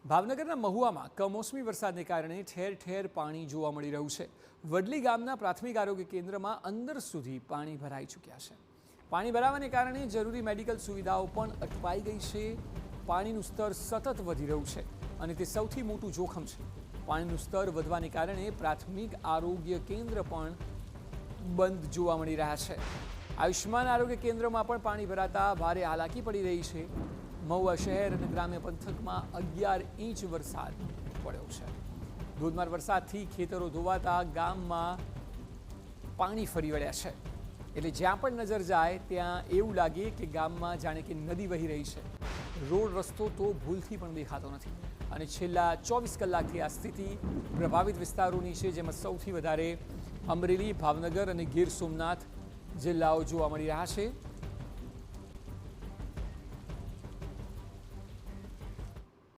ભાવનગરના મહુવામાં કમોસમી વરસાદને કારણે ઠેર ઠેર પાણી જોવા મળી રહ્યું છે। વડલી ગામના પ્રાથમિક આરોગ્ય કેન્દ્રમાં અંદર સુધી પાણી ભરાઈ ચૂક્યા છે। પાણી ભરાવાને કારણે જરૂરી મેડિકલ સુવિધાઓ પણ અટવાઈ ગઈ છે। પાણીનું સ્તર સતત વધી રહ્યું છે અને તે સૌથી મોટું જોખમ છે। પાણીનું સ્તર વધવાને કારણે પ્રાથમિક આરોગ્ય કેન્દ્ર પણ બંધ જોવા મળી રહ્યા છે। આયુષ્માન આરોગ્ય કેન્દ્રમાં પણ પાણી ભરાતા ભારે હાલાકી પડી રહી છે। મહુવા શહેર અને ગ્રામ્ય પંથકમાં 11 ઇંચ વરસાદ પડ્યો છે। ધોધમાર વરસાદથી ખેતરો ધોવાતા ગામમાં પાણી ફરી વળ્યા છે। એટલે જ્યાં પણ નજર જાય ત્યાં એવું લાગે કે ગામમાં જાણે કે નદી વહી રહી છે। રોડ રસ્તો તો ભૂલથી પણ દેખાતો નથી અને છેલ્લા 24 કલાકથી આ સ્થિતિ પ્રભાવિત વિસ્તારોની છે, જેમાં સૌથી વધારે અમરેલી, ભાવનગર અને ગીર સોમનાથ જિલ્લાઓ જોવા મળી રહ્યા છે।